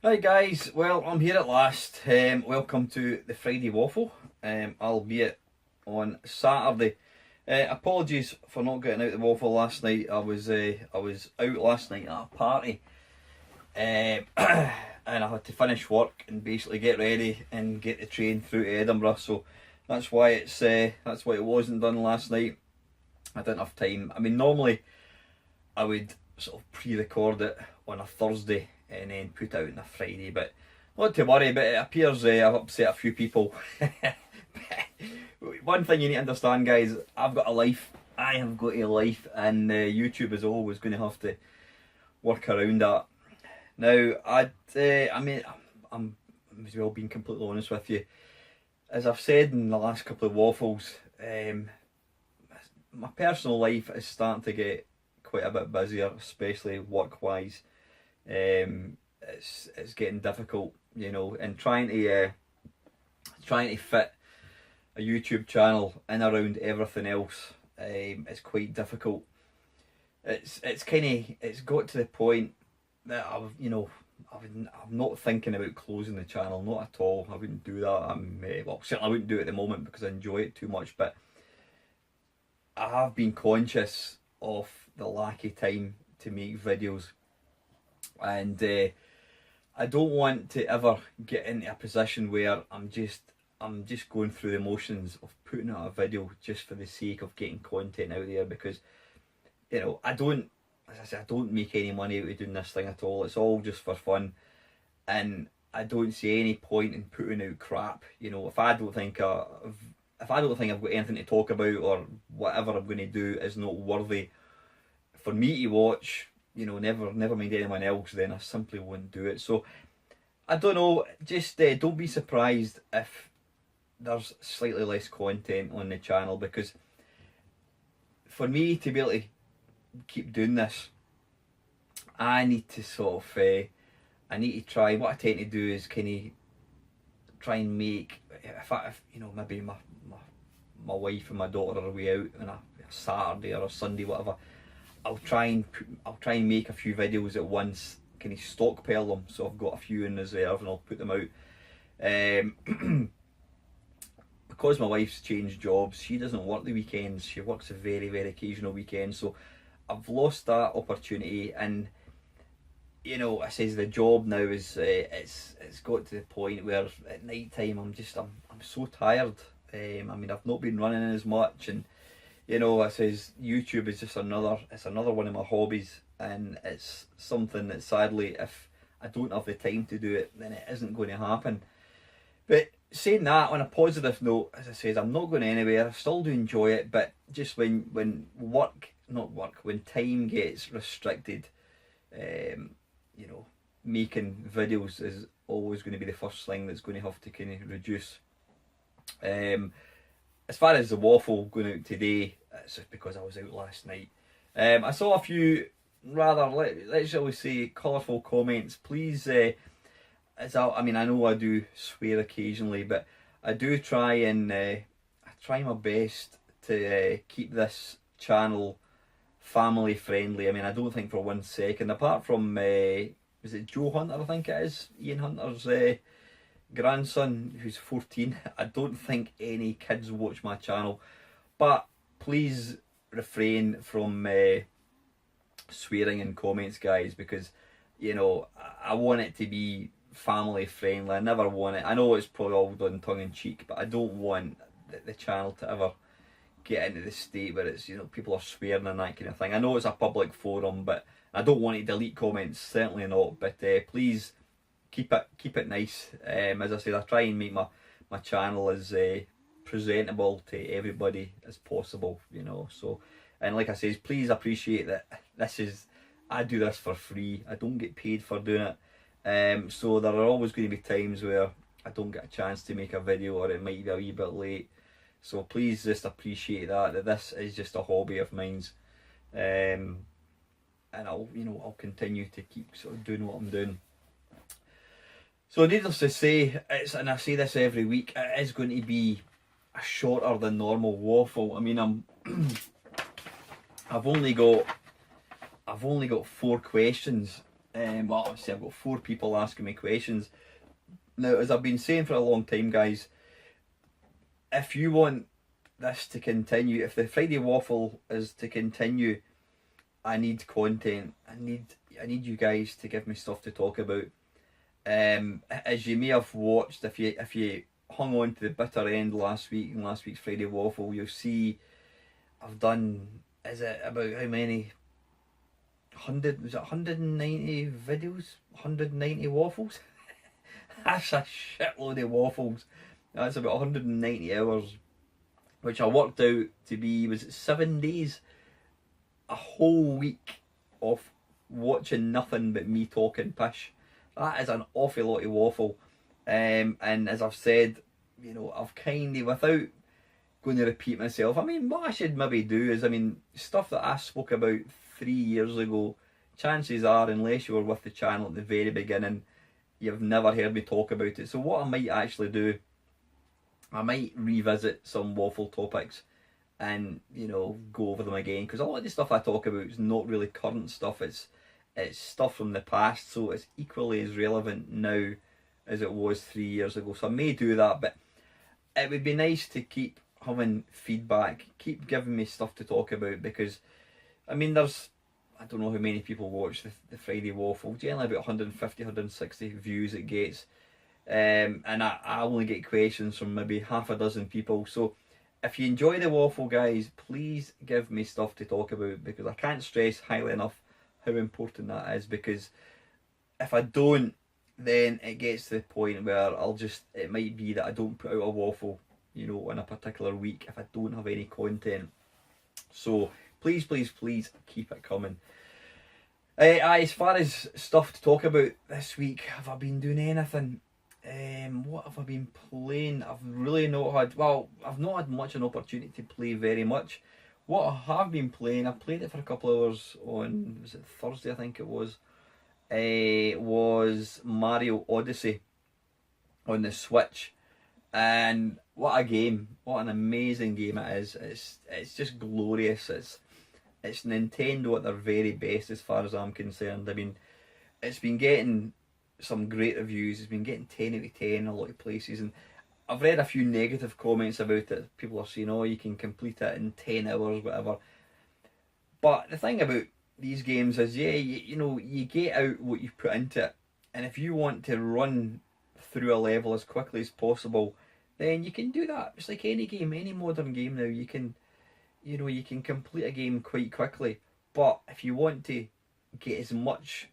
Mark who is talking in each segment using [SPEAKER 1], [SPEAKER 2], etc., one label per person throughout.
[SPEAKER 1] Hi guys, well I'm here at last. Welcome to the Friday Waffle, albeit on Saturday. Apologies for not getting out the waffle last night. I was out last night at a party, and I had to finish work and basically get ready and get the train through to Edinburgh. So that's why it wasn't done last night. I didn't have time. I mean, normally I would sort of pre-record it on a Thursday and then put it out on a Friday, but not to worry. But it appears I've upset a few people. One thing you need to understand, guys, I've got a life. I have got a life, and YouTube is always going to have to work around that. Now, I'm as well being completely honest with you. As I've said in the last couple of waffles, my personal life is starting to get quite a bit busier, especially work wise. It's getting difficult, and trying to fit a YouTube channel in around everything else. It's quite difficult. It's got to the point that I'm not thinking about closing the channel, not at all. I wouldn't do that. Certainly I wouldn't do it at the moment because I enjoy it too much. But I have been conscious of the lack of time to make videos, and I don't want to ever get into a position where I'm just going through the motions of putting out a video just for the sake of getting content out there, because I don't, as I say, I don't make any money out of doing this thing at all. It's all just for fun, and I don't see any point in putting out crap. If I don't think I've got anything to talk about, or whatever I'm going to do is not worthy for me to watch, never mind anyone else, then I simply won't do it. So I don't know, just don't be surprised if there's slightly less content on the channel, because for me to be able to keep doing this, I need to I need to try. What I tend to do is kind of try and make, if maybe my wife and my daughter are away out on a Saturday or a Sunday, whatever, I'll try and make a few videos at once, kind of stockpile them, so I've got a few in reserve and I'll put them out. Because my wife's changed jobs, she doesn't work the weekends. She works a very, very occasional weekend, so I've lost that opportunity. And I says the job now is it's got to the point where at night time I'm so tired. I've not been running as much, and I says YouTube is just another one of my hobbies, and it's something that sadly, if I don't have the time to do it, then it isn't going to happen. But saying that, on a positive note, as I says, I'm not going anywhere. I still do enjoy it, but just when when time gets restricted, making videos is always going to be the first thing that's going to have to kind of reduce. As far as the waffle going out today, it's just because I was out last night. I saw a few rather, let's shall we say, colourful comments. Please, I know I do swear occasionally, but I do try and I try my best to keep this channel family friendly. I don't think for 1 second, apart from is it Joe Hunter? I think it is Ian Hunter's grandson, who's 14. I don't think any kids watch my channel, but please refrain from swearing in comments, guys, because I want it to be family friendly. I never want it, I know it's probably all done tongue in cheek, but I don't want the channel to ever get into the state where it's people are swearing and that kind of thing. I know it's a public forum, but I don't want to delete comments, certainly not. But please keep it nice. As I said, I try and make my channel as presentable to everybody as possible, so. And like I said, please appreciate that I do this for free. I don't get paid for doing it. So there are always going to be times where I don't get a chance to make a video, or it might be a wee bit late. So please just appreciate that this is just a hobby of mine. And I'll continue to keep sort of doing what I'm doing. So needless to say, and I say this every week, it is going to be a shorter than normal waffle. I've only got 4 questions Well, obviously I've got 4 people asking me questions. Now, as I've been saying for a long time, guys, if you want this to continue, if the Friday Waffle is to continue, I need content. I need you guys to give me stuff to talk about. As you may have watched, if you hung on to the bitter end last week in last week's Friday Waffle, you'll see I've done, is it about how many? 100, was it 190 videos? 190 waffles? That's a shitload of waffles. That's about 190 hours, which I worked out to be, was it 7 days? A whole week of watching nothing but me talking pish. That is an awful lot of waffle. And as I've said, you know, I've kind of, without going to repeat myself, I mean, what I should maybe do is, I mean, stuff that I spoke about 3 years ago, chances are, unless you were with the channel at the very beginning, you've never heard me talk about it. So what I might actually do, I might revisit some waffle topics and, you know, go over them again, because a lot of the stuff I talk about is not really current stuff. It's stuff from the past, so it's equally as relevant now as it was 3 years ago. So I may do that, but it would be nice to keep having feedback, keep giving me stuff to talk about, because I mean, there's, I don't know how many people watch the Friday Waffle, generally about 150, 160 views it gets, and I only get questions from maybe half a dozen people. So if you enjoy the waffle, guys, please give me stuff to talk about, because I can't stress highly enough how important that is, because if I don't, then it gets to the point where it might be that I don't put out a waffle, you know, in a particular week if I don't have any content. So please, please, please keep it coming. As far as stuff to talk about this week, have I been doing anything? What have I been playing? I've really not had, well, I've not had much an opportunity to play very much. What I have been playing, I played it for a couple of hours on, was it Thursday I think it was Mario Odyssey on the Switch. And what a game, what an amazing game it is. It's just glorious. It's Nintendo at their very best as far as I'm concerned. I mean, it's been getting some great reviews. It's been getting 10 out of 10 in a lot of places, and I've read a few negative comments about it. People are saying, oh, you can complete it in 10 hours, whatever. But the thing about these games is, yeah, you know, you get out what you put into it. And if you want to run through a level as quickly as possible, then you can do that. It's like any game, any modern game now. You can, you know, you can complete a game quite quickly. But if you want to get as much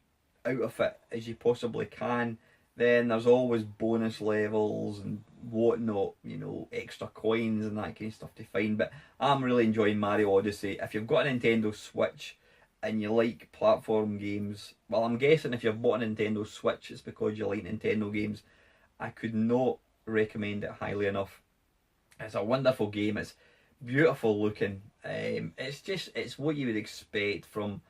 [SPEAKER 1] out of it as you possibly can, then there's always bonus levels and whatnot, you know, extra coins and that kind of stuff to find. But I'm really enjoying Mario Odyssey. If you've got a Nintendo Switch and you like platform games, well, I'm guessing if you've bought a Nintendo Switch, it's because you like Nintendo games. I could not recommend it highly enough. It's a wonderful game. It's beautiful looking. It's what you would expect from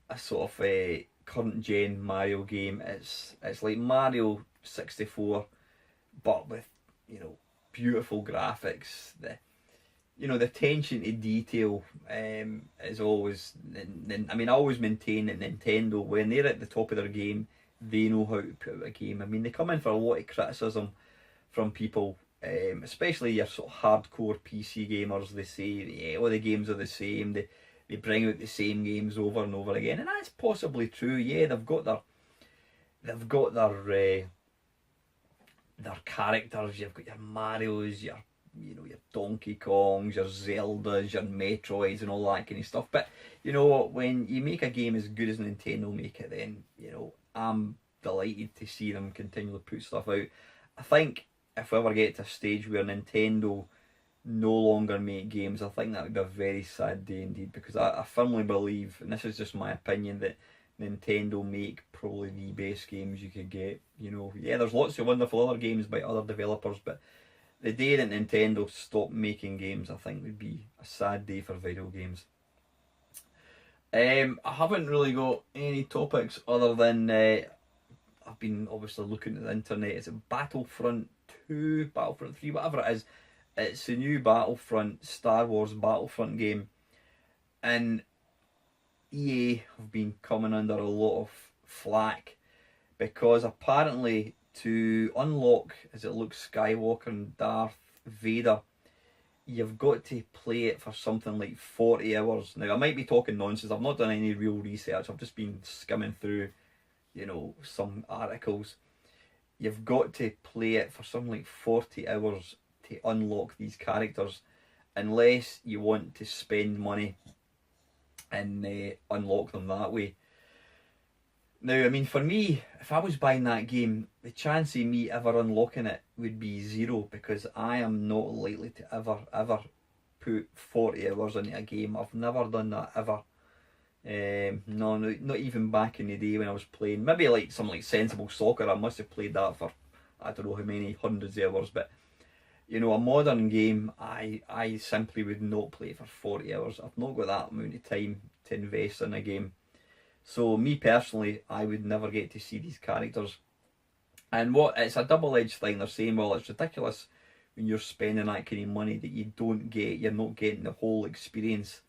[SPEAKER 1] a sort of a current gen Mario game. It's like Mario 64, but with, you know, beautiful graphics. The attention to detail is always. I mean, I always maintain that Nintendo, when they're at the top of their game, they know how to put out a game. I mean, they come in for a lot of criticism from people, especially your sort of hardcore PC gamers. They say, yeah, all the games are the same. They bring out the same games over and over again, and that's possibly true. Yeah, they've got their characters. You've got your Mario's, your Donkey Kongs, your Zeldas, your Metroids, and all that kind of stuff. But you know what? When you make a game as good as Nintendo make it, then I'm delighted to see them continually put stuff out. I think if we ever get to a stage where Nintendo no longer make games, I think that would be a very sad day indeed, because I firmly believe, and this is just my opinion, that Nintendo make probably the best games you could get. Yeah, there's lots of wonderful other games by other developers, but the day that Nintendo stopped making games, I think would be a sad day for video games. I haven't really got any topics other than I've been obviously looking at the internet. Is it Battlefront 2, Battlefront 3, whatever it is? It's the new Battlefront, Star Wars Battlefront game, and EA have been coming under a lot of flack, because apparently to unlock, as it looks, Skywalker and Darth Vader, you've got to play it for something like 40 hours. Now, I might be talking nonsense. I've not done any real research. I've just been skimming through, some articles. You've got to play it for something like 40 hours to unlock these characters, unless you want to spend money and unlock them that way. Now, I mean, for me, if I was buying that game, the chance of me ever unlocking it would be zero, because I am not likely to ever put 40 hours into a game. I've never done that ever. No, not even back in the day when I was playing. Maybe like something like Sensible Soccer, I must have played that for I don't know how many hundreds of hours, but a modern game, I simply would not play for 40 hours. I've not got that amount of time to invest in a game. So me personally, I would never get to see these characters. And it's a double-edged thing. They're saying, well, it's ridiculous when you're spending that kind of money that you're not getting the whole experience,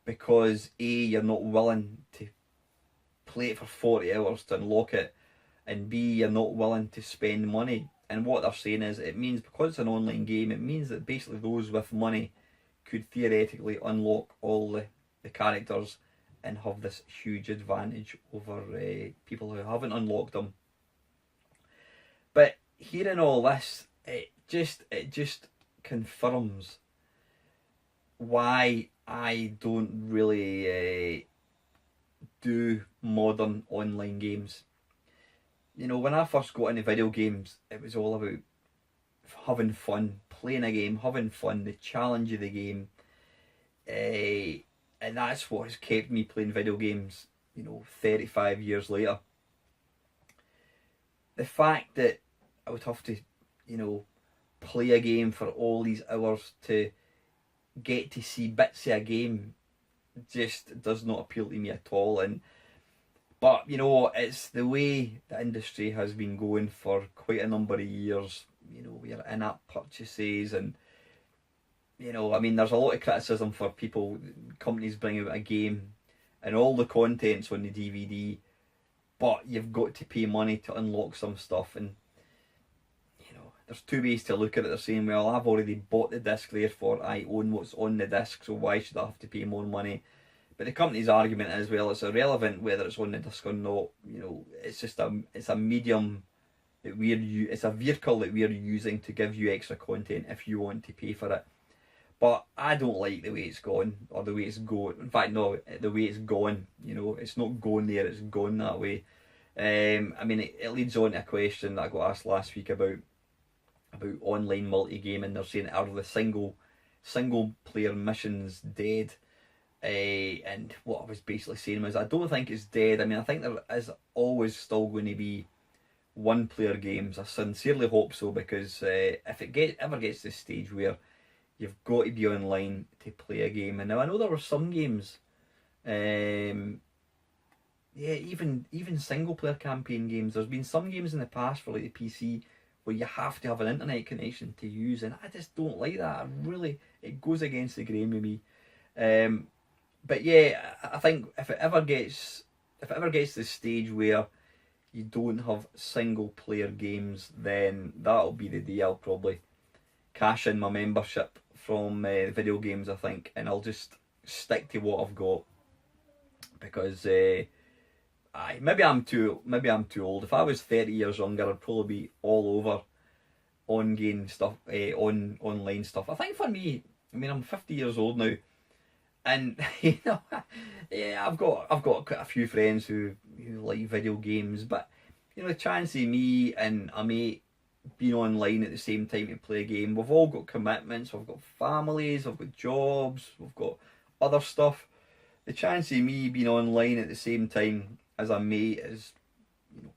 [SPEAKER 1] because A, you're not willing to play it for 40 hours to unlock it, and B, you're not willing to spend money. And what they're saying is, it means, because it's an online game, it means that basically those with money could theoretically unlock all the characters and have this huge advantage over people who haven't unlocked them. But hearing all this, it just confirms why I don't really do modern online games. When I first got into video games, it was all about having fun, playing a game, having fun, the challenge of the game. And that's what has kept me playing video games, 35 years later. The fact that I would have to, play a game for all these hours to get to see bits of a game just does not appeal to me at all. But it's the way the industry has been going for quite a number of years. We are in-app purchases, and there's a lot of criticism for companies bring out a game and all the content's on the DVD, but you've got to pay money to unlock some stuff. And there's two ways to look at it. They're saying, well, I've already bought the disc, therefore I own what's on the disc, so why should I have to pay more money? But the company's argument is, well, it's irrelevant whether it's on the disc or not. It's just it's a medium that it's a vehicle that we're using to give you extra content if you want to pay for it. But I don't like the way it's gone, or the way it's going. In fact, no, the way it's gone. It's not going there, it's gone that way. It leads on to a question that I got asked last week about online multi-gaming. They're saying, are the single player missions dead? And what I was basically saying was, I don't think it's dead. I think there is always still going to be one player games. I sincerely hope so, because if it ever gets to the stage where you've got to be online to play a game. And now I know there were some games, even single player campaign games. There's been some games in the past for like the PC where you have to have an internet connection to use, and I just don't like that. It goes against the grain with me. But yeah, I think if it ever gets to the stage where you don't have single player games, then that'll be the day I'll probably cash in my membership from video games, I think, and I'll just stick to what I've got, because maybe I'm too old. If I was 30 years younger, I'd probably be all over on-game stuff, online stuff. I think for me, I'm 50 years old now, and yeah, I've got quite a few friends who like video games, but the chance of me and a mate being online at the same time to play a game, we've all got commitments, we've got families, we've got jobs, we've got other stuff. The chance of me being online at the same time as a mate is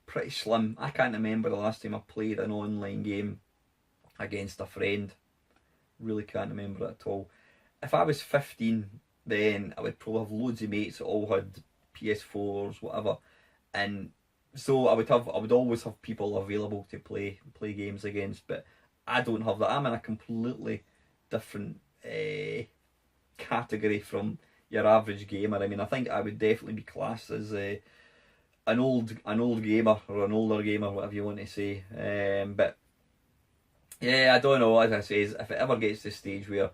[SPEAKER 1] pretty slim. I can't remember the last time I played an online game against a friend. Really can't remember it at all. If I was 15, then I would probably have loads of mates that all had PS4s, whatever, and so I would always have people available to play games against. But I don't have that. I'm in a completely different category from your average gamer. I think I would definitely be classed as an old gamer, or an older gamer, whatever you want to say. But yeah, I don't know. As I say, if it ever gets to the stage where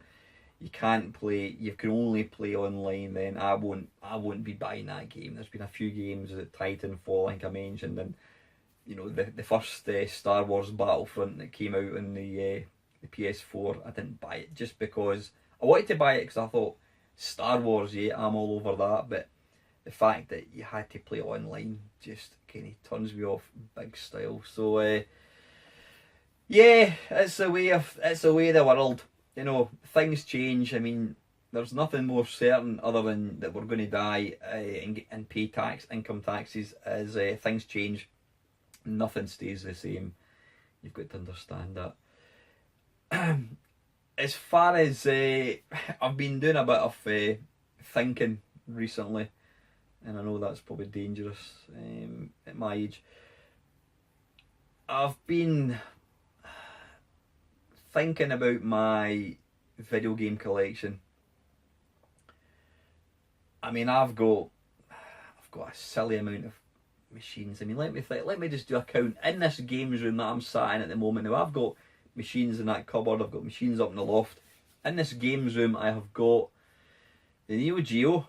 [SPEAKER 1] you can't play, you can only play online, then I won't be buying that game. There's been a few games, that Titanfall, I think I mentioned, and you know, the first Star Wars Battlefront that came out on the PS4. I didn't buy it just because I wanted to buy it because I thought Star Wars, yeah, I'm all over that, but the fact that you had to play online just kind of turns me off big style. So yeah, it's the way of the world. You know, things change. I mean, there's nothing more certain other than that we're going to die and pay income taxes as things change. Nothing stays the same. You've got to understand that. As far as I've been doing a bit of thinking recently, and I know that's probably dangerous at my age. I've been thinking about my video game collection. I mean, I've got a silly amount of machines. I mean, let me just do a count in this games room that I'm sat in at the moment. Now I've got machines in that cupboard. I've got machines up in the loft. In this games room, I have got the Neo Geo,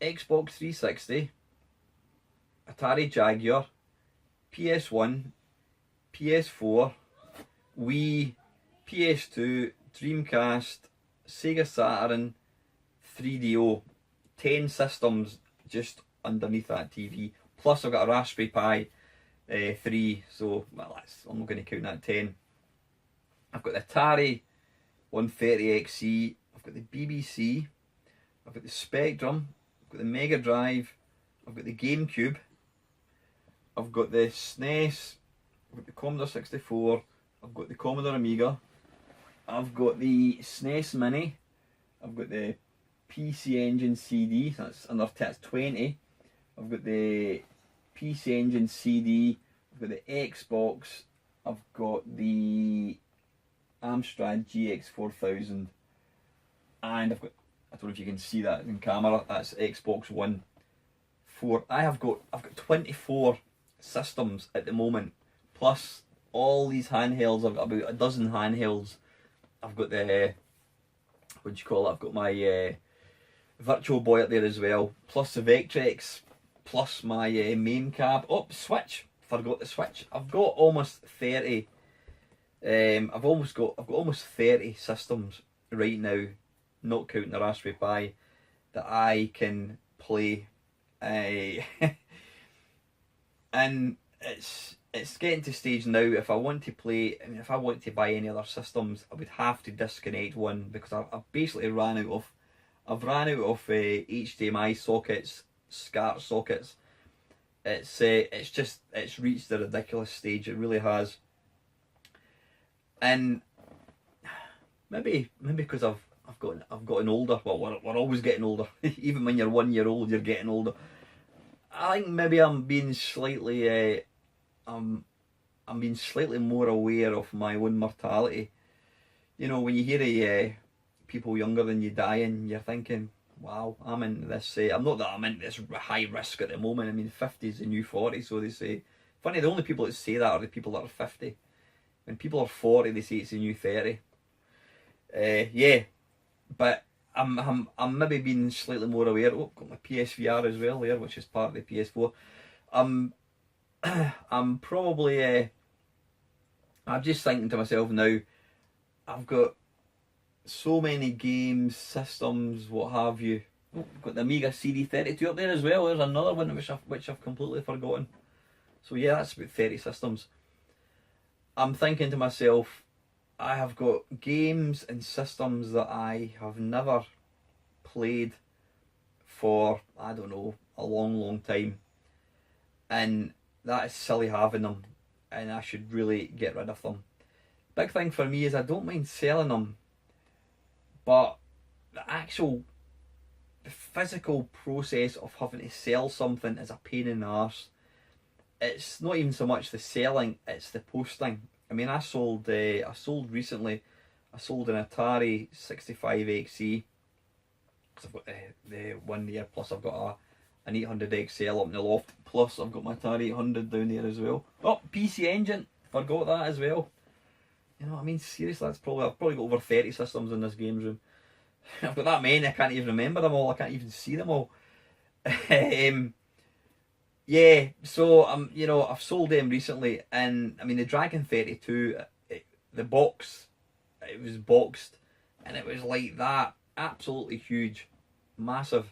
[SPEAKER 1] Xbox 360, Atari Jaguar, PS1, PS4, Wii, PS2, Dreamcast, Sega Saturn, 3DO, 10 systems just underneath that TV. Plus I've got a Raspberry Pi 3, so well, I'm not going to count that 10. I've got the Atari 130XE, I've got the BBC, I've got the Spectrum, I've got the Mega Drive, I've got the GameCube, I've got the SNES, I've got the Commodore 64, I've got the Commodore Amiga, I've got the SNES Mini, I've got the PC Engine CD, that's 20. I've got the PC Engine CD, I've got the Xbox, I've got the Amstrad GX 4000, and I've got, I don't know if you can see that in camera, that's Xbox One 4. I've got 24 systems at the moment, plus all these handhelds. I've got about a dozen handhelds. I've got the, what do you call it, I've got my Virtual Boy up there as well, plus the Vectrex, plus my main cab. Oh, Switch, forgot the Switch. I've got almost 30. I've got almost 30 systems right now, not counting the Raspberry Pi, that I can play. And it's getting to stage now. If I want to play, I mean, if I want to buy any other systems, I would have to disconnect one, because I've basically ran out of HDMI sockets, SCART sockets. It's reached a ridiculous stage. It really has. And maybe because I've gotten older. Well, we're always getting older. Even when you're 1 year old, you're getting older. I think maybe I'm being slightly I'm being slightly more aware of my own mortality. You know, when you hear people younger than you dying, you're thinking, wow, I'm into this. Not that I'm into this high risk at the moment. I mean, 50 is the new 40, so they say. Funny, the only people that say that are the people that are 50. When people are 40, they say it's the new 30. Yeah, but I'm maybe being slightly more aware. Oh, got my PSVR as well there, which is part of the PS4. I'm probably I'm just thinking to myself now, I've got so many games, systems, what have you. Oh, I've got the Amiga CD32 up there as well. There's another one which I've completely forgotten. So yeah, that's about 30 systems. I'm thinking to myself, I have got games and systems that I have never played for, I don't know, a long time. And that is silly having them, and I should really get rid of them. Big thing for me is I don't mind selling them, but the physical process of having to sell something is a pain in the arse. It's not even so much the selling, it's the posting. I mean, I sold recently, I sold an Atari 65XE, because I've got the 1 year, plus I've got an 800 XL up in the loft. Plus, I've got my Atari 800 down there as well. Oh, PC Engine, forgot that as well. You know what I mean? Seriously, I've probably got over 30 systems in this games room. I've got that many, I can't even remember them all. I can't even see them all. Yeah, so you know, I've sold them recently, and I mean the Dragon 32, the box, it was boxed, and it was like that, absolutely huge, massive.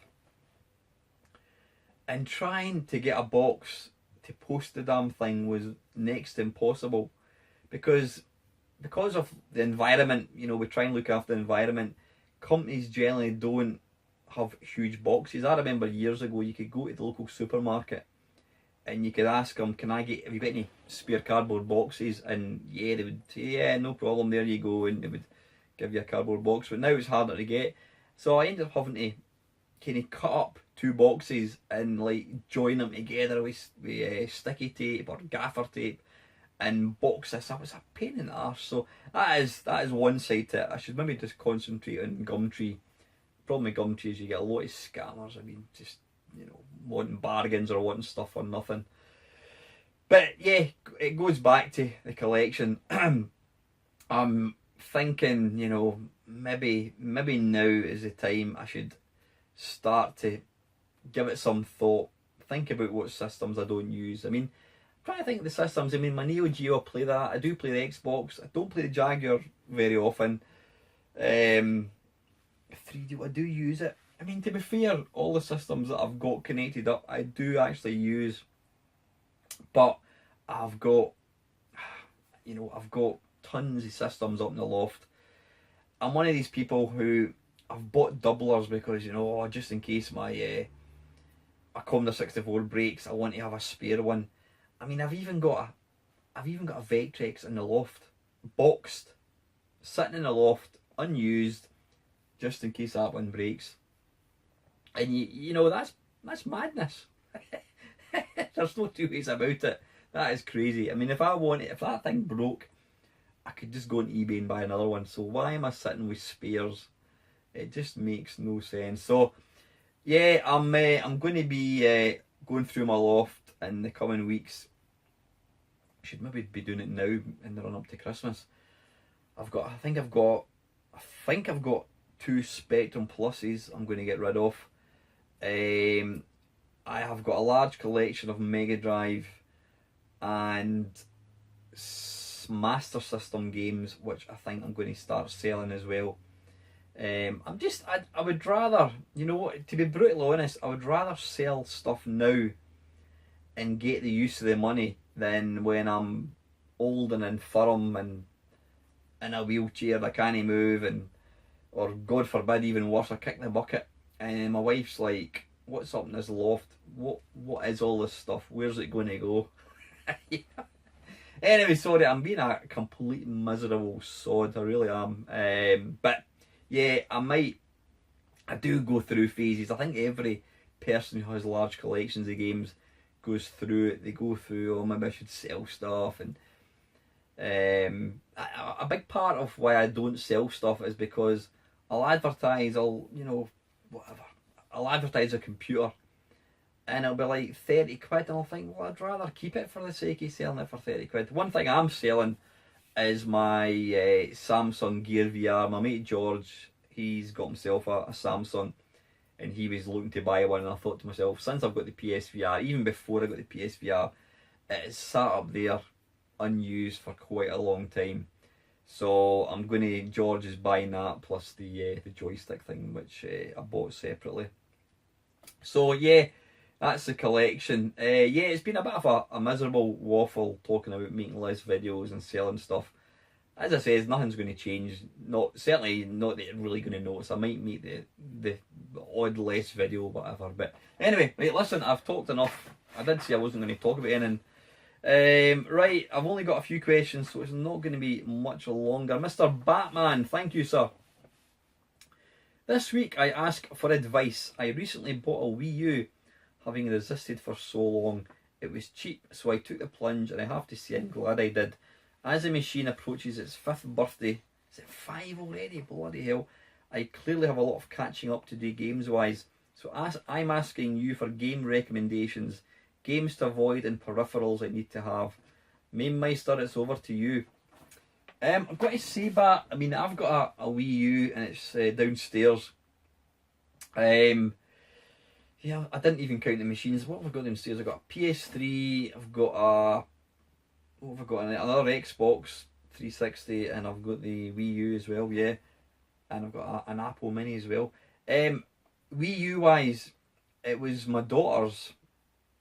[SPEAKER 1] And trying to get a box to post the damn thing was next to impossible, because of the environment. You know, we try and look after the environment. Companies generally don't have huge boxes. I remember years ago, you could go to the local supermarket and you could ask them, have you got any spare cardboard boxes? And yeah, they would say, yeah, no problem, there you go, and they would give you a cardboard box. But now it's harder to get. So I ended up having to kind of cut up two boxes and like join them together with sticky tape or gaffer tape and box this. That was a pain in the arse. So that is one side to it. I should maybe just concentrate on Gumtree. The problem with Gumtree is you get a lot of scammers. I mean, just, you know, wanting bargains or wanting stuff for nothing. But yeah, it goes back to the collection. I'm thinking, you know, maybe now is the time I should start to give it some thought. Think about what systems I don't use. I mean, I'm trying to think of the systems. I mean, my Neo Geo, I play that. I do play the Xbox. I don't play the Jaguar very often. 3D, I do use it. I mean, to be fair, all the systems that I've got connected up, I do actually use. But I've got, you know, I've got tons of systems up in the loft. I'm one of these people who I've bought doublers because, you know, just in case my Commodore 64 breaks, I want to have a spare one. I mean, I've even got a Vectrex in the loft, boxed, sitting in the loft, unused, just in case that one breaks. And you know, that's madness. There's no two ways about it. That is crazy. I mean, if that thing broke, I could just go on eBay and buy another one. So why am I sitting with spares? It just makes no sense. So yeah, I'm going to be going through my loft in the coming weeks. I should maybe be doing it now in the run up to Christmas. I think I've got 2 Spectrum Pluses I'm going to get rid of. I have got a large collection of Mega Drive and Master System games, which I think I'm going to start selling as well. I would rather, you know, to be brutally honest, I would rather sell stuff now and get the use of the money than when I'm old and infirm and in a wheelchair and I can't move, or God forbid, even worse, I kick the bucket and my wife's like, what's up in this loft? What is all this stuff? Where's it going to go? Anyway, sorry, I'm being a complete miserable sod, I really am. But yeah, I do go through phases. I think every person who has large collections of games goes through it. They go through, oh, maybe I should sell stuff. And a big part of why I don't sell stuff is because I'll advertise, I'll advertise a computer and it'll be like 30 quid, and I'll think, well, I'd rather keep it for the sake of selling it for 30 quid. One thing I'm selling is my Samsung Gear VR. My mate George, he's got himself a Samsung and he was looking to buy one, and I thought to myself, since I've got the PSVR, even before I got the PSVR, it is sat up there unused for quite a long time. So George is buying that plus the joystick thing, which I bought separately. So yeah, that's the collection. Yeah, it's been a bit of a miserable waffle talking about making less videos and selling stuff. As I say, nothing's going to change. Certainly not that you're really going to notice. I might make the odd less video, whatever. But anyway, right, listen, I've talked enough. I did say I wasn't going to talk about anything. Right, I've only got a few questions, so it's not going to be much longer. Mr. Batman, thank you, sir. This week I ask for advice. I recently bought a Wii U, having resisted for so long. It was cheap, so I took the plunge, and I have to say I'm glad I did. As the machine approaches its 5th birthday, is it 5 already? Bloody hell. I clearly have a lot of catching up to do games-wise, So I'm asking you for game recommendations, games to avoid and peripherals I need to have. Main Meister, it's over to you. I've got to say that, I mean, I've got a Wii U and it's downstairs. Yeah, I didn't even count the machines. What have I got downstairs? I've got a PS3, I've got what have I got? Another Xbox 360, and I've got the Wii U as well, yeah. And I've got an Apple Mini as well. Wii U wise, it was my daughter's.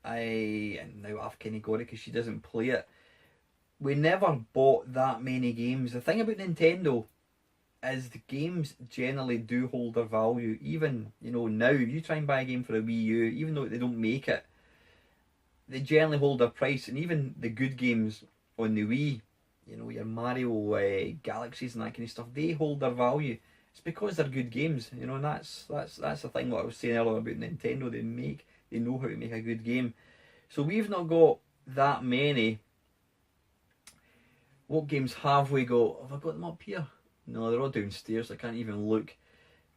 [SPEAKER 1] And now I've kind of got it because she doesn't play it. We never bought that many games. The thing about Nintendo is the games generally do hold their value. Even, now, if you try and buy a game for a Wii U, even though they don't make it, they generally hold their price. And even the good games on the Wii, your Mario Galaxies and that kind of stuff, they hold their value. It's because they're good games, and that's the thing what I was saying earlier about Nintendo. They know how to make a good game. So we've not got that many. What games have we got? Have I got them up here? No, they're all downstairs. I can't even look.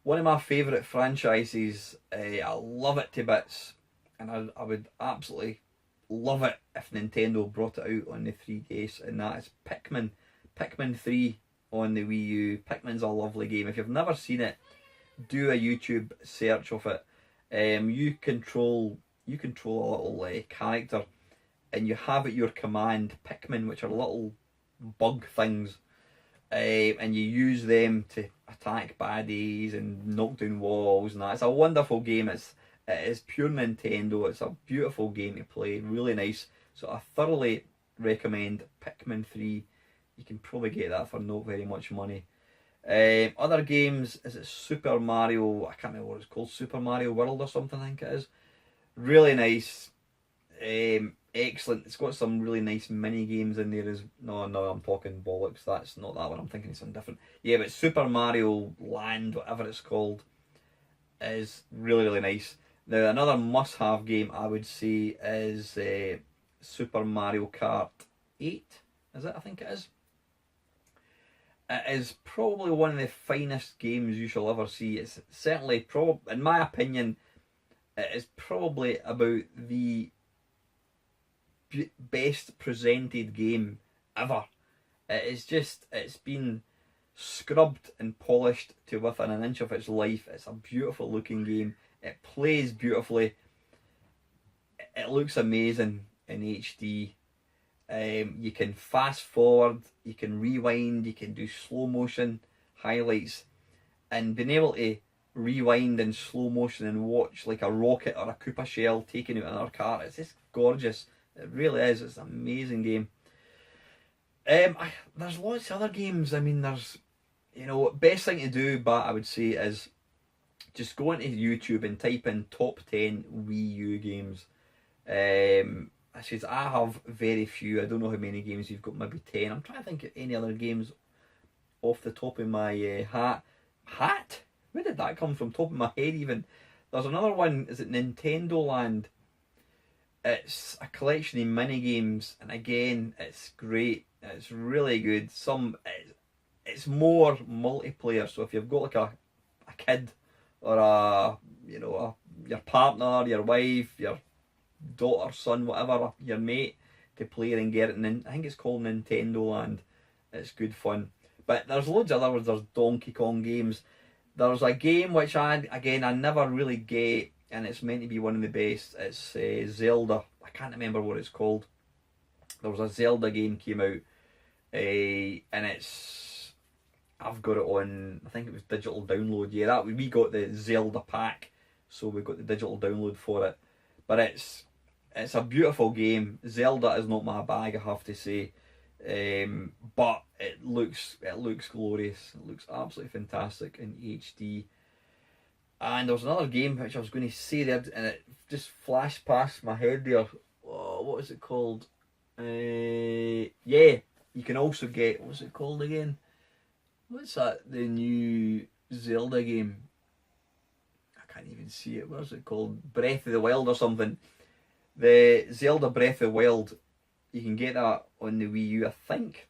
[SPEAKER 1] One of my favourite franchises, I love it to bits, and I would absolutely love it if Nintendo brought it out on the 3DS, and that is Pikmin. Pikmin 3 on the Wii U. Pikmin's a lovely game. If you've never seen it, do a YouTube search of it. You control a little character, and you have at your command Pikmin, which are little bug things, and you use them to attack baddies and knock down walls and that. It's a wonderful game. It is pure Nintendo. It's a beautiful game to play, really nice. So I thoroughly recommend Pikmin 3. You can probably get that for not very much money. Other games, is it Super Mario? I can't remember what it's called, Super Mario World or something, I think it is. Really nice. Excellent. It's got some really nice mini games in there. No, I'm talking bollocks. That's not that one. I'm thinking of something different. Yeah, but Super Mario Land, whatever it's called, is really, really nice. Now, another must-have game I would say is Super Mario Kart 8. Is it? I think it is. It is probably one of the finest games you shall ever see. It's certainly, in my opinion, it is probably about the best presented game ever. It's been scrubbed and polished to within an inch of its life. It's a beautiful looking game. It plays beautifully. It looks amazing in HD. You can fast forward, you can rewind, you can do slow motion highlights, and being able to rewind in slow motion and watch like a rocket or a Koopa shell taking out another car, it's just gorgeous. It really is. It's an amazing game. There's lots of other games. I mean, there's, best thing to do, but I would say is just go into YouTube and type in top 10 Wii U games. I have very few. I don't know how many games you've got, maybe 10. I'm trying to think of any other games off the top of my hat? Where did that come from? Top of my head even. There's another one, is it Nintendo Land? It's a collection of mini games, and again, it's great. It's really good. It's more multiplayer. So if you've got like a kid or your partner, your wife, your daughter, son, whatever, your mate, to play and get it, and I think it's called Nintendo Land. It's good fun. But there's loads of other ones. There's Donkey Kong games. There's a game which I never really get, and it's meant to be one of the best. It's Zelda. I can't remember what it's called. There was a Zelda game came out, and I've got it on, I think it was digital download. Yeah, we got the Zelda pack, so we got the digital download for it. But it's a beautiful game. Zelda is not my bag, I have to say, but it looks glorious. It looks absolutely fantastic in HD. And there was another game which I was going to say there, and it just flashed past my head there. Oh, what is it called? Yeah, you can also get, what's it called again? What's that? The new Zelda game. I can't even see it. What's it called? Breath of the Wild or something. The Zelda Breath of the Wild. You can get that on the Wii U. I think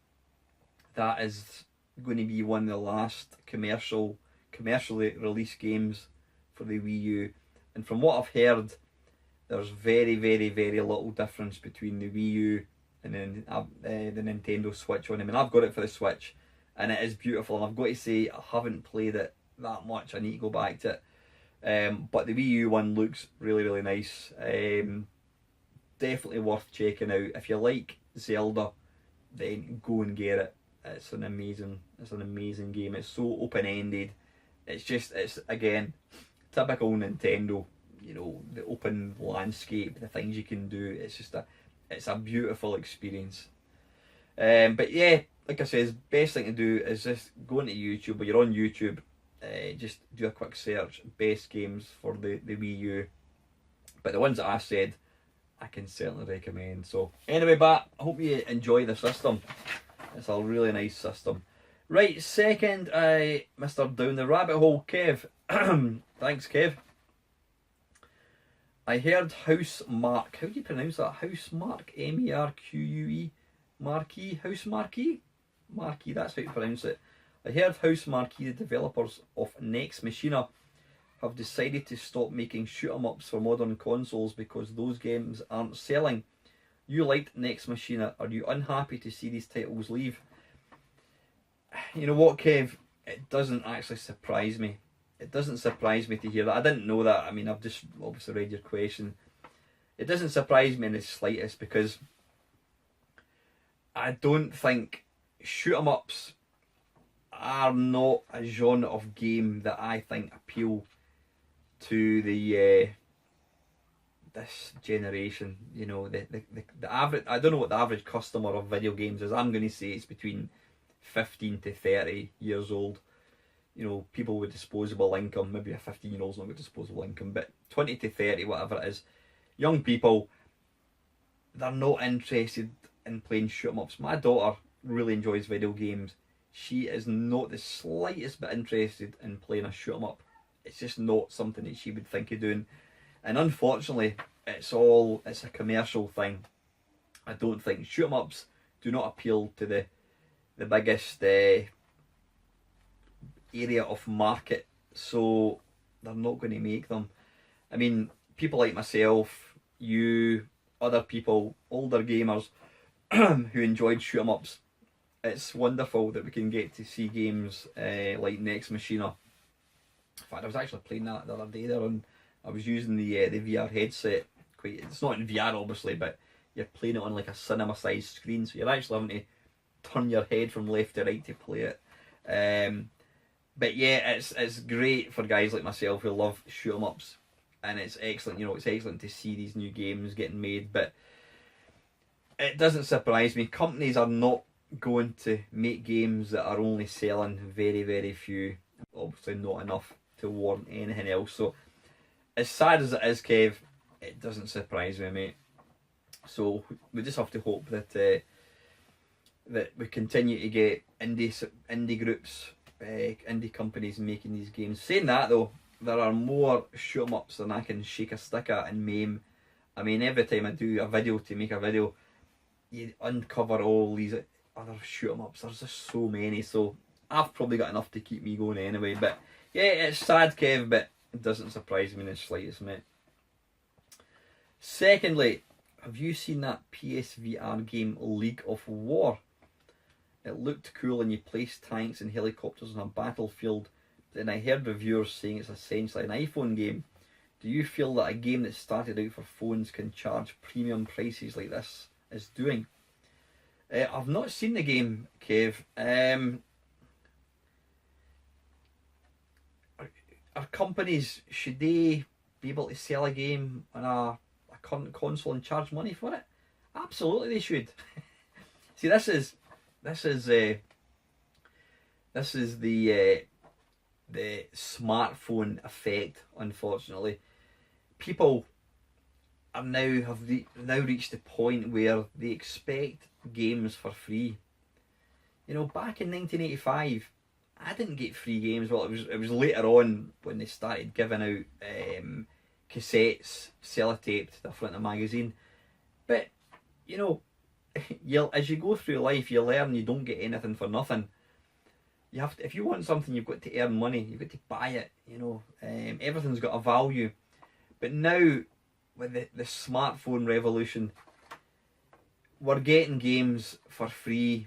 [SPEAKER 1] that is going to be one of the last commercially released games for the Wii U. And from what I've heard, there's very, very, very little difference between the Wii U and then the Nintendo Switch one. I mean, I've got it for the Switch, and it is beautiful. And I've got to say, I haven't played it that much. I need to go back to it. But the Wii U one looks really, really nice. Definitely worth checking out. If you like Zelda, then go and get it. It's an amazing game. It's so open-ended. It's again typical Nintendo. You know, the open landscape, the things you can do. It's a beautiful experience. But yeah, like I said, best thing to do is just go into YouTube. When you're on YouTube, just do a quick search, best games for the Wii U. But the ones that I said, I can certainly recommend. So anyway, I hope you enjoy the system. It's a really nice system. Right, second, Mr. Down the Rabbit Hole, Kev. Thanks, Kev. I heard Housemarque. How do you pronounce that? Housemarque? M-E-R-Q-U-E? Marquee? Housemarque? Marquee, that's how you pronounce it. I heard Housemarque, the developers of Nex Machina, have decided to stop making shoot-em-ups for modern consoles because those games aren't selling. You liked Nex Machina. Are you unhappy to see these titles leave? You know what, Kev? It doesn't actually surprise me. It doesn't surprise me to hear that. I didn't know that. I mean, I've just obviously read your question. It doesn't surprise me in the slightest because I don't think shoot-em-ups are not a genre of game that I think appeal to the this generation. You know, the average. I don't know what the average customer of video games is. I'm going to say it's between 15 to 30 years old. You know, people with disposable income. Maybe a 15-year-old's not with disposable income, but 20 to 30, whatever it is. Young people, they're not interested in playing shoot-em-ups. My daughter really enjoys video games. She is not the slightest bit interested in playing a shoot-em-up. It's just not something that she would think of doing. And unfortunately, it's a commercial thing. I don't think shoot-em-ups do not appeal to the biggest area of market, so they're not going to make them. I mean, people like myself, you, other people, older gamers who enjoyed shoot-em-ups, it's wonderful that we can get to see games like Nex Machina. In fact, I was actually playing that the other day there, and I was using the VR headset. It's not in VR obviously, but you're playing it on like a cinema-sized screen, so you're actually having to turn your head from left to right to play it. But yeah, it's great for guys like myself who love shoot-em-ups, and it's excellent. You know, it's excellent to see these new games getting made. But it doesn't surprise me. Companies are not going to make games that are only selling very, very few. Obviously, not enough to warrant anything else. So, as sad as it is, Kev, it doesn't surprise me, mate. So we just have to hope that that we continue to get indie groups, indie companies making these games. Saying that though, there are more shoot-em-ups than I can shake a stick at and maim. I mean, every time I do a video to make a video, you uncover all these other shoot-em-ups. There's just so many, so I've probably got enough to keep me going anyway. But yeah, it's sad, Kev, but it doesn't surprise me in the slightest, mate. Secondly, have you seen that PSVR game League of War? It looked cool and you placed tanks and helicopters on a battlefield, but then I heard reviewers saying it's essentially an iPhone game. Do you feel that a game that started out for phones can charge premium prices like this is doing? I've not seen the game, Kev. Are companies, should they be able to sell a game on a current console and charge money for it? Absolutely they should. See, this is the smartphone effect, unfortunately. People are now reached the point where they expect games for free. You know, back in 1985, I didn't get free games. Well, it was later on when they started giving out cassettes, sellotaped to the front of the magazine. But you know, as you go through life, you learn you don't get anything for nothing. You have to, if you want something, you've got to earn money. You've got to buy it. You know, everything's got a value. But now, with the smartphone revolution, we're getting games for free.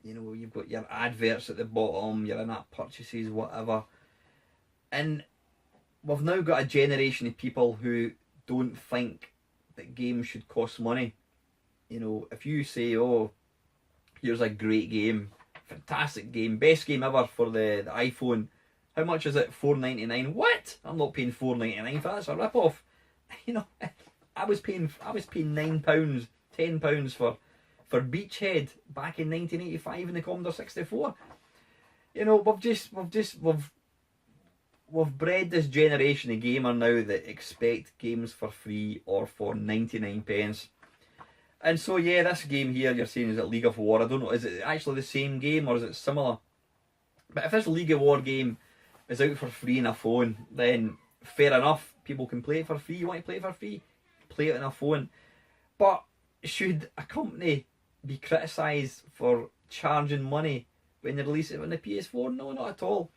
[SPEAKER 1] You know, you've got your adverts at the bottom, your in-app purchases, whatever. And we've now got a generation of people who don't think that games should cost money. You know, if you say, oh, here's a great game, fantastic game, best game ever for the iPhone, how much is it? $4.99. What? I'm not paying $4.99 for that. That's a rip-off. You know, I was paying £9, £10 for Beachhead back in 1985 in the Commodore 64. You know, we've bred this generation of gamer now that expect games for free or for 99 pence. And so yeah, this game here you're saying, is it League of War? I don't know, is it actually the same game or is it similar? But if this League of War game is out for free on a phone, then fair enough, people can play it for free. You want to play it for free? Play it on a phone. But should a company be criticised for charging money when they release it on the PS4? No, not at all.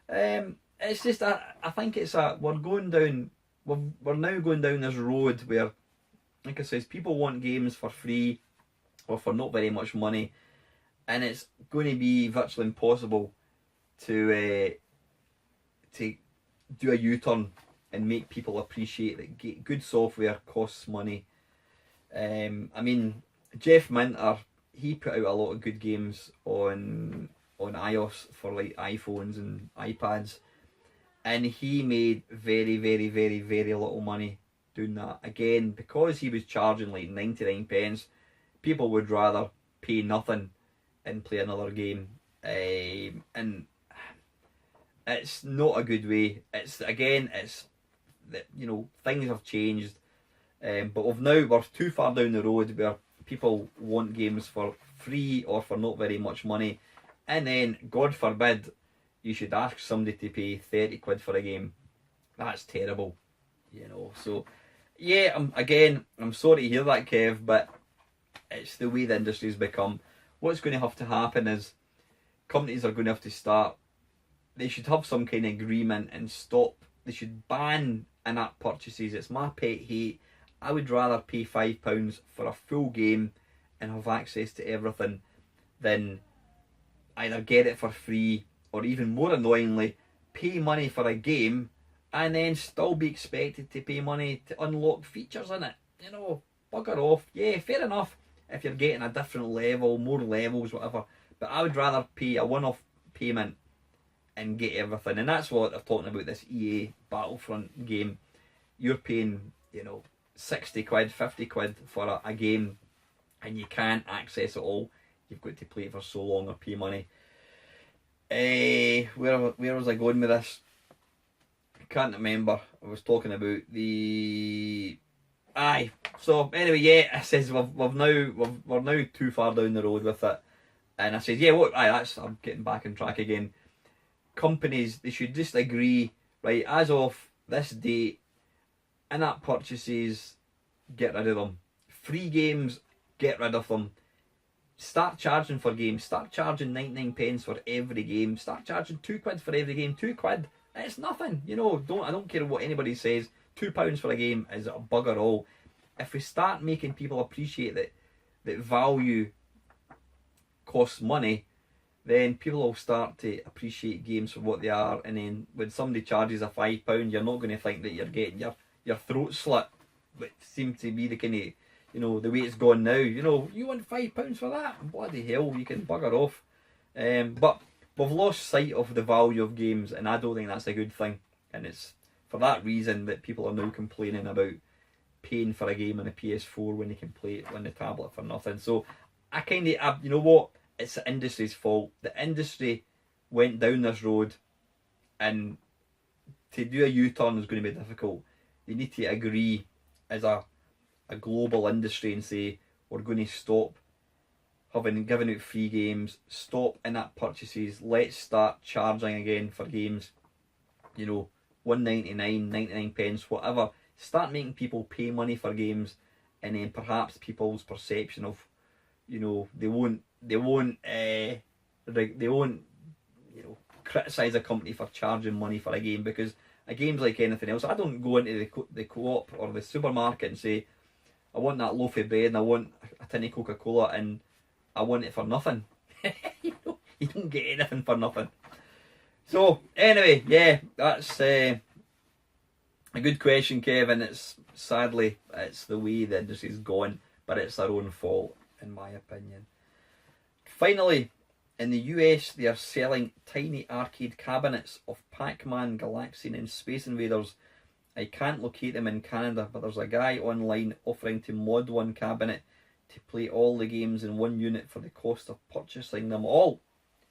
[SPEAKER 1] It's just I think it's we're now going down this road where, like I says, people want games for free or for not very much money, and it's going to be virtually impossible to do a U-turn and make people appreciate that good software costs money. I mean, Jeff Minter, he put out a lot of good games on iOS for like iPhones and iPads, and he made very, very, very, very little money doing that. Again, because he was charging like 99 pence, people would rather pay nothing and play another game. And it's not a good way. It's that, you know, things have changed, but we're too far down the road where people want games for free or for not very much money, and then God forbid you should ask somebody to pay 30 quid for a game. That's terrible, you know. So yeah, I'm sorry to hear that, Kev, but it's the way the industry's become. What's going to have to happen is companies are going to have to start, they should have some kind of agreement and stop. They should ban in-app purchases. It's my pet hate. I would rather pay £5 for a full game and have access to everything than either get it for free or, even more annoyingly, pay money for a game and then still be expected to pay money to unlock features in it. You know, bugger off. Yeah, fair enough if you're getting a different level, more levels, whatever. But I would rather pay a one-off payment and get everything. And that's what they're talking about, this EA Battlefront game. You're paying, you know, 60 quid, 50 quid for a game, and you can't access it all. You've got to play it for so long or pay money. Where was I going with this? I can't remember. I was talking about the... Aye. So anyway, yeah, I says we're now too far down the road with it. And I said, yeah, what? I'm getting back on track again. Companies, they should just agree, right, as of this date, in-app purchases, get rid of them. Free games, get rid of them. Start charging for games. Start charging 99 pence for every game. Start charging 2 quid for every game. 2 quid. It's nothing. You know, I don't care what anybody says. £2 for a game is a bugger all. If we start making people appreciate that value costs money, then people will start to appreciate games for what they are. And then when somebody charges a £5, you're not going to think that you're getting your throat slit. But seems to be the kind of, you know, the way it's gone now. You know, you want £5 for that? Bloody hell, you can bugger off. But we've lost sight of the value of games, and I don't think that's a good thing. And it's for that reason that people are now complaining about paying for a game on the PS4 when they can play it on the tablet for nothing. So I kind of, you know what? It's the industry's fault. The industry went down this road, and to do a U-turn is going to be difficult. You need to agree as a global industry and say, we're going to stop giving out free games, stop in-app purchases, let's start charging again for games, you know, $1.99, 99 pence, whatever. Start making people pay money for games, and then perhaps people's perception of, you know, they won't you know, criticise a company for charging money for a game, because a game's like anything else. I don't go into the co-op or the supermarket and say, I want that loaf of bread and I want a tin of Coca-Cola and I want it for nothing. You don't get anything for nothing. So, anyway, yeah, that's a good question, Kevin. Sadly, it's the way the industry's gone, but it's their own fault, in my opinion. Finally, in the US, they are selling tiny arcade cabinets of Pac-Man, Galaxian and Space Invaders. I can't locate them in Canada, but there's a guy online offering to mod one cabinet to play all the games in one unit for the cost of purchasing them all.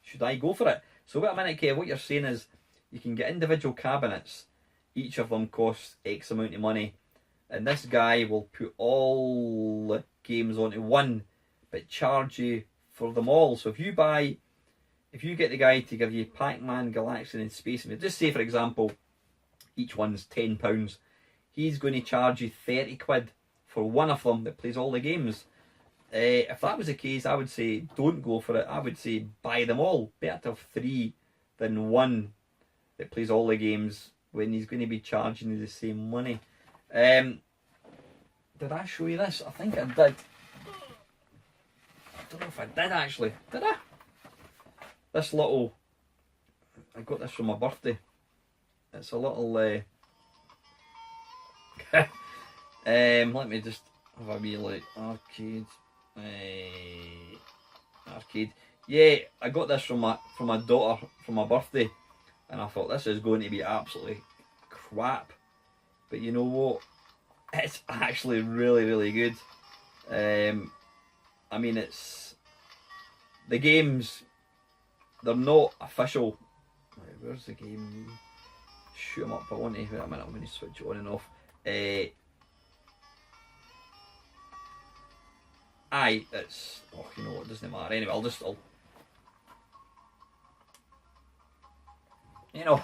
[SPEAKER 1] Should I go for it? So wait a minute, Kev, what you're saying is you can get individual cabinets. Each of them costs X amount of money. And this guy will put all the games onto one, but charge you for them all. So if you get the guy to give you Pac-Man, Galaxian and Space Invaders, just say for example, each one's £10, he's going to charge you 30 quid for one of them that plays all the games. If that was the case, I would say don't go for it. I would say buy them all. Better to have 3 than one that plays all the games when he's going to be charging you the same money. Did I show you this? I think I did. I don't know if I did actually. Did I? This little... I got this for my birthday. It's a little... let me just have a wee like arcade. Arcade. Yeah, I got this from my daughter for my birthday, and I thought this is going to be absolutely crap. But you know what? It's actually really, really good. I mean, it's the games. They're not official. Right, where's the game? Shoot them up. I want to. Wait a minute. I'm going to switch it on and off. Aye, it's... Oh, you know what, it doesn't matter. Anyway, I'll... You know,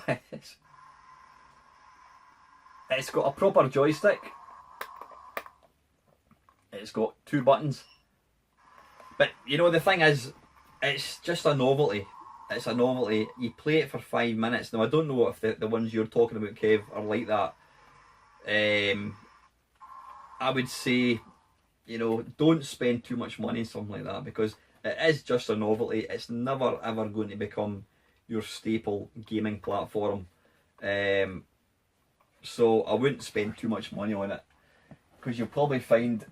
[SPEAKER 1] it's got a proper joystick. It's got 2 buttons. But, you know, the thing is, it's just a novelty. It's a novelty. You play it for 5 minutes. Now, I don't know if the ones you're talking about, Kev, are like that. I would say... You know, don't spend too much money on something like that because it is just a novelty. It's never ever going to become your staple gaming platform. So I wouldn't spend too much money on it because you'll probably find,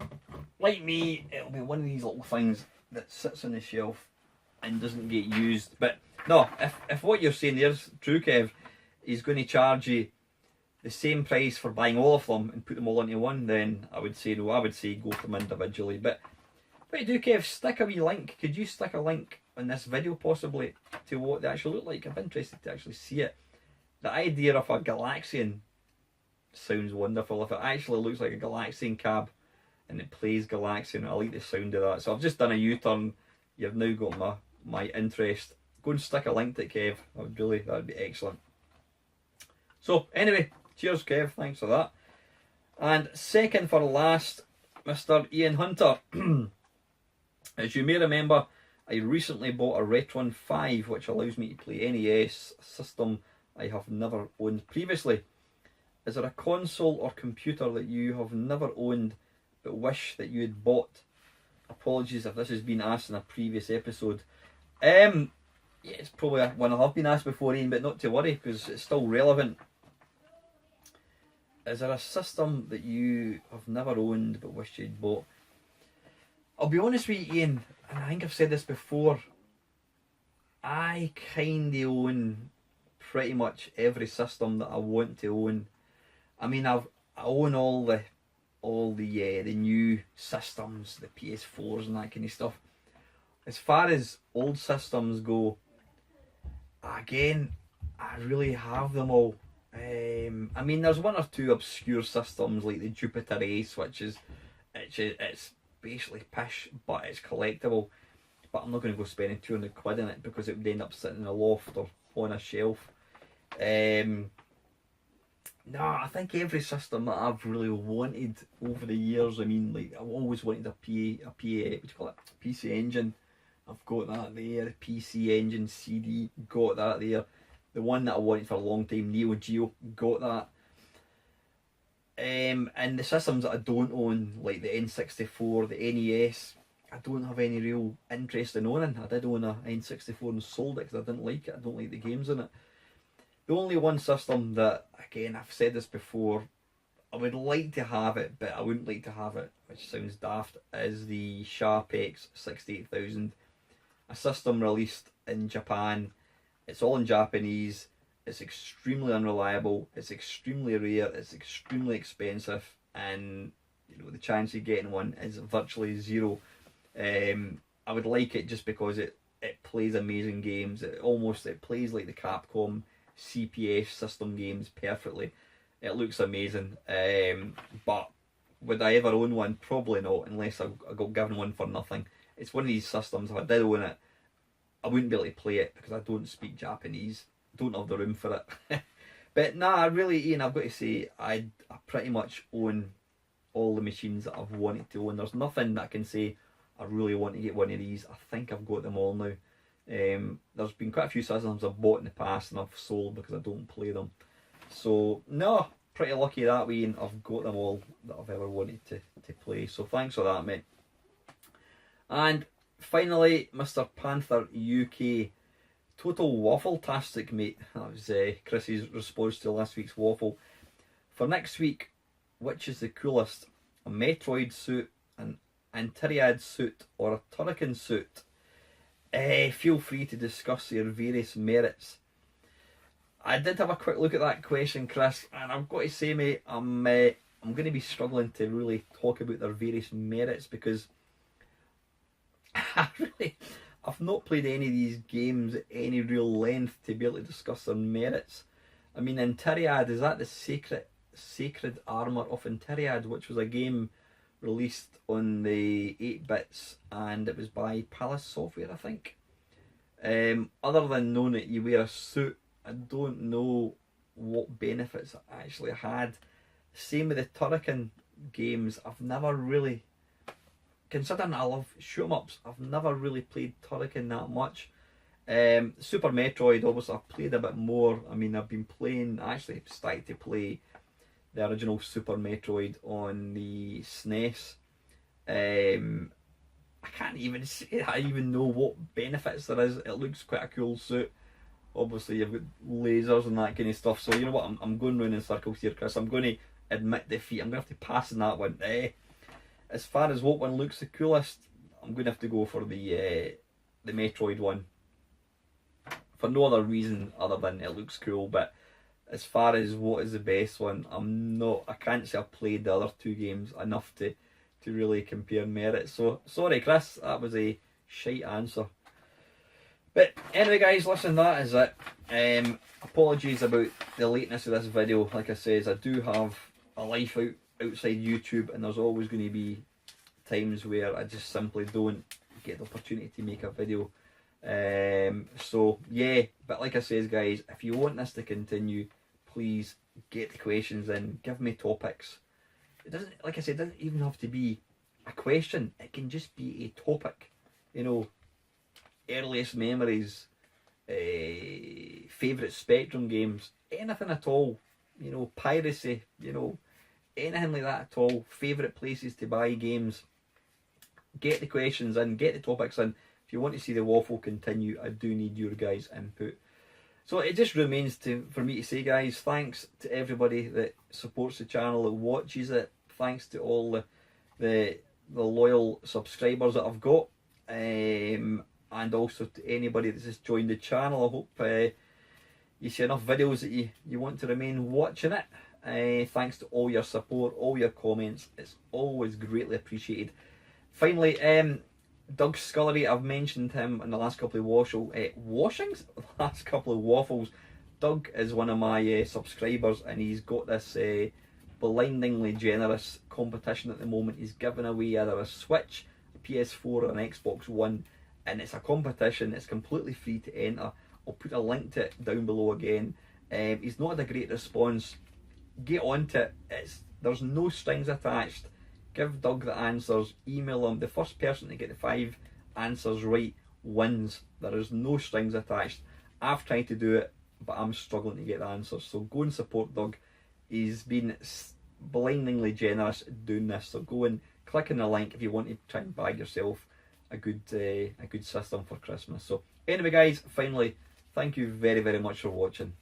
[SPEAKER 1] like me, it'll be one of these little things that sits on the shelf and doesn't get used. But no, if what you're saying there's true, Kev, he's going to charge you the same price for buying all of them and put them all into one, then I would say no. I would say go for them individually. But what you do, Kev, stick a wee link. Could you stick a link in this video possibly to what they actually look like? I'm interested to actually see it. The idea of a Galaxian sounds wonderful. If it actually looks like a Galaxian cab and it plays Galaxian, I like the sound of that. So I've just done a U-turn. You've now got my interest. Go and stick a link to it, Kev. That would be excellent. So anyway, cheers, Kev. Thanks for that. And second for last, Mr. Ian Hunter. As you may remember, I recently bought a Retron 5, which allows me to play NES, a system I have never owned previously. Is there a console or computer that you have never owned but wish that you had bought? Apologies if this has been asked in a previous episode. Yeah, it's probably one I have been asked before, Ian, but not to worry because it's still relevant. Is there a system that you have never owned but wished you'd bought? I'll be honest with you, Ian, and I think I've said this before. I kind of own pretty much every system that I want to own. I mean, I own all the new systems, the PS4s and that kind of stuff. As far as old systems go, again, I really have them all. I mean, there's one or two obscure systems like the Jupiter Ace, which is it's basically pish, but it's collectible. But I'm not going to go spending 200 quid in it because it would end up sitting in a loft or on a shelf. No, I think every system that I've really wanted over the years. I mean, like I've always wanted a PC Engine. I've got that there. PC Engine CD, got that there. the one that I wanted for a long time, Neo Geo, got that. And the systems that I don't own, like the N64, the NES, I don't have any real interest in owning. I did own a N64 and sold it because I didn't like it. I don't like the games in it. The only one system that, again, I've said this before, I would like to have it, but I wouldn't like to have it, which sounds daft, is the Sharp X 68000. A system released in Japan. It's all in Japanese. It's extremely unreliable. It's extremely rare. It's extremely expensive, and the chance of getting one is virtually zero. I would like it just because it plays amazing games. It plays like the Capcom CPS system games perfectly. It looks amazing. But would I ever own one? Probably not, unless I got given one for nothing. It's one of these systems. If I did own it, I wouldn't be able to play it because I don't speak Japanese. Don't have the room for it. But nah, really, Ian, I've got to say, I pretty much own all the machines that I've wanted to own. There's nothing that I can say I really want to get one of these. I think I've got them all now. There's been quite a few systems I've bought in the past and I've sold because I don't play them. So no, pretty lucky that way, and I've got them all that I've ever wanted to play. So thanks for that, mate. And finally, Mr. Panther UK. Total waffle-tastic, mate. That was Chris's response to last week's waffle. For next week, which is the coolest? A Metroid suit, an Antiriad suit, or a Turrican suit? Feel free to discuss your various merits. I did have a quick look at that question, Chris, and I've got to say, mate, I'm going to be struggling to really talk about their various merits because I've not played any of these games at any real length to be able to discuss their merits. I mean, Antiriad, is that the Sacred Armour of Antiriad, which was a game released on the 8-bits, and it was by Palace Software, I think. Other than knowing that you wear a suit, I don't know what benefits it actually had. Same with the Turrican games. I've never really, considering I love shmups, I've never really played Turrican that much. Super Metroid, obviously I've played a bit more. I mean, I've been playing, I actually started to play the original Super Metroid on the SNES. I can't even say I even know what benefits there is. It looks quite a cool suit. Obviously you've got lasers and that kind of stuff. So you know what, I'm going round in circles here, Chris. I'm going to admit defeat. I'm going to have to pass on that one. As far as what one looks the coolest, I'm going to have to go for the Metroid one. For no other reason other than it looks cool. But as far as what is the best one, I can't say I've played the other two games enough to really compare merits. So sorry, Chris, that was a shite answer. But anyway, guys, listen, that is it. Apologies about the lateness of this video. Like I says, I do have a life outside YouTube, and there's always going to be times where I just simply don't get the opportunity to make a video. So yeah, but like I says, guys, if you want this to continue, please get the questions in, give me topics. It doesn't, like I said, it doesn't even have to be a question. It can just be a topic. You know, earliest memories, favourite Spectrum games, anything at all. You know, piracy. You know, anything like that at all. Favourite places to buy games. Get the questions in, get the topics in. If you want to see the waffle continue, I do need your guys' input. So it just remains for me to say, guys, thanks to everybody that supports the channel, that watches it. Thanks to all the loyal subscribers that I've got, and also to anybody that's just joined the channel. I hope you see enough videos that you want to remain watching it. Thanks to all your support, all your comments. It's always greatly appreciated. Finally, Doug Scullery, I've mentioned him in the last couple of last couple of waffles. Doug is one of my subscribers, and he's got this blindingly generous competition at the moment. He's giving away either a Switch, a PS4 or an Xbox One, and it's a competition. It's completely free to enter. I'll put a link to it down below again. He's not had a great response. Get onto it. There's no strings attached. Give Doug the answers, email him. The first person to get the 5 answers right wins. There is no strings attached. I've tried to do it but I'm struggling to get the answers. So go and support Doug. He's been blindingly generous doing this. So go and click on the link if you want to try and buy yourself a good system for Christmas. So anyway, guys, finally, thank you very, very much for watching.